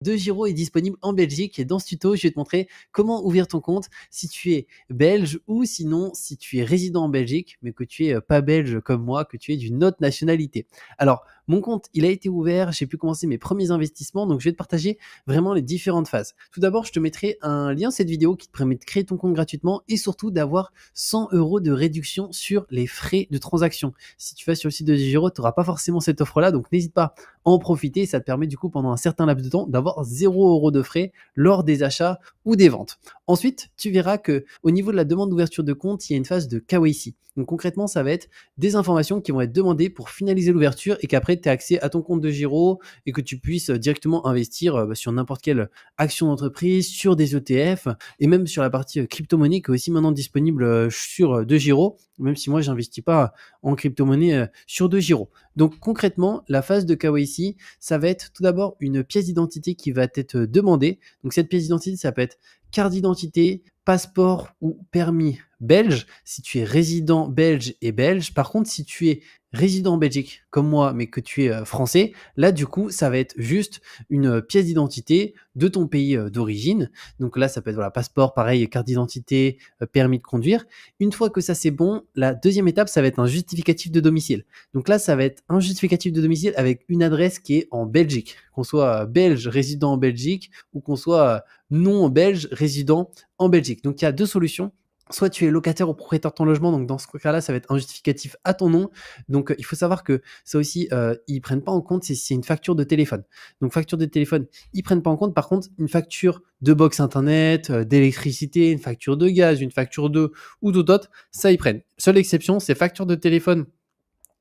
DeGiro est disponible en Belgique et dans ce tuto, je vais te montrer comment ouvrir ton compte si tu es belge ou sinon si tu es résident en Belgique mais que tu es pas belge comme moi, que tu es d'une autre nationalité. Alors, mon compte, il a été ouvert, j'ai pu commencer mes premiers investissements, donc je vais te partager vraiment les différentes phases. Tout d'abord, je te mettrai un lien cette vidéo qui te permet de créer ton compte gratuitement et surtout d'avoir 100 € de réduction sur les frais de transaction. Si tu vas sur le site de DeGiro, tu n'auras pas forcément cette offre-là, donc n'hésite pas à en profiter. Ça te permet du coup pendant un certain laps de temps d'avoir 0 € de frais lors des achats ou des ventes. Ensuite, tu verras que au niveau de la demande d'ouverture de compte, il y a une phase de KYC. Donc concrètement, ça va être des informations qui vont être demandées pour finaliser l'ouverture et qu'après tu aies accès à ton compte de Giro et que tu puisses directement investir sur n'importe quelle action d'entreprise, sur des ETF et même sur la partie crypto-monnaie qui est aussi maintenant disponible sur de Giro, même si moi j'investis pas en crypto-monnaie sur de Giro. Donc concrètement, la phase de KYC, ça va être tout d'abord une pièce d'identité qui va être demandée. Donc cette pièce d'identité, ça peut être carte d'identité, passeport ou permis belge, si tu es résident belge et belge. Par contre, si tu es résident en Belgique comme moi, mais que tu es français, là du coup, ça va être juste une pièce d'identité de ton pays d'origine. Donc là, ça peut être voilà, passeport, pareil, carte d'identité, permis de conduire. Une fois que ça c'est bon, la deuxième étape, ça va être un justificatif de domicile. Donc là, ça va être un justificatif de domicile avec une adresse qui est en Belgique, qu'on soit belge résident en Belgique ou qu'on soit non belge résident en Belgique. Donc il y a deux solutions. Soit tu es locataire ou propriétaire de ton logement, donc dans ce cas-là, ça va être un justificatif à ton nom. Donc il faut savoir que ça aussi, ils prennent pas en compte si c'est une facture de téléphone. Donc facture de téléphone, ils prennent pas en compte. Par contre, une facture de box internet, d'électricité, une facture de gaz, une facture d'eau ou tout autre, ça ils prennent. Seule exception, c'est facture de téléphone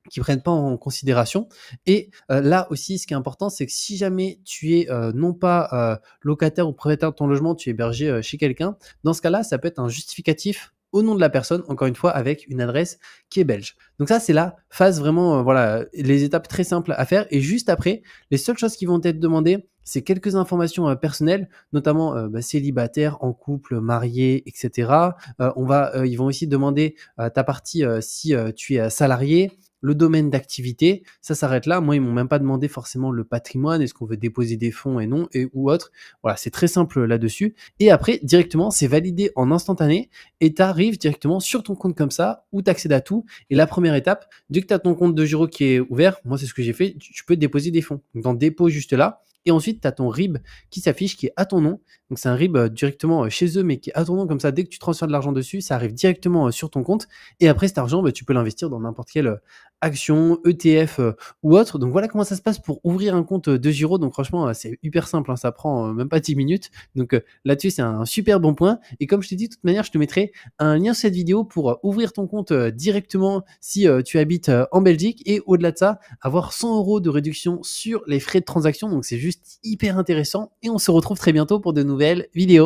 qui prennent pas en considération. Et là aussi, ce qui est important, c'est que si jamais tu es non pas locataire ou propriétaire de ton logement, tu es hébergé chez quelqu'un, dans ce cas-là, ça peut être un justificatif au nom de la personne, encore une fois, avec une adresse qui est belge. Donc ça, c'est la phase vraiment, voilà, les étapes très simples à faire. Et juste après, les seules choses qui vont être demandées, c'est quelques informations personnelles, notamment célibataire, en couple, marié, etc. Ils vont aussi demander ta partie si tu es salarié, le domaine d'activité, ça s'arrête là. Moi, ils m'ont même pas demandé forcément le patrimoine, est-ce qu'on veut déposer des fonds et non, et ou autre. Voilà, c'est très simple là-dessus. Et après, directement, c'est validé en instantané et tu arrives directement sur ton compte comme ça, où tu accèdes à tout. Et la première étape, dès que tu as ton compte de Giro qui est ouvert, moi, c'est ce que j'ai fait, tu peux déposer des fonds. Donc, dans dépôt juste là. Et ensuite, tu as ton RIB qui s'affiche, qui est à ton nom. Donc, c'est un RIB directement chez eux, mais qui est à ton nom. Comme ça, dès que tu transfères de l'argent dessus, ça arrive directement sur ton compte. Et après, cet argent, tu peux l'investir dans n'importe quelle action, ETF ou autre. Donc, voilà comment ça se passe pour ouvrir un compte de Giro. Donc, franchement, c'est hyper simple. Ça prend même pas 10 minutes. Donc, là-dessus, c'est un super bon point. Et comme je t'ai dit, de toute manière, je te mettrai un lien sur cette vidéo pour ouvrir ton compte directement si tu habites en Belgique. Et au-delà de ça, avoir 100 € de réduction sur les frais de transaction. Donc, c'est juste hyper intéressant et on se retrouve très bientôt pour de nouvelles vidéos.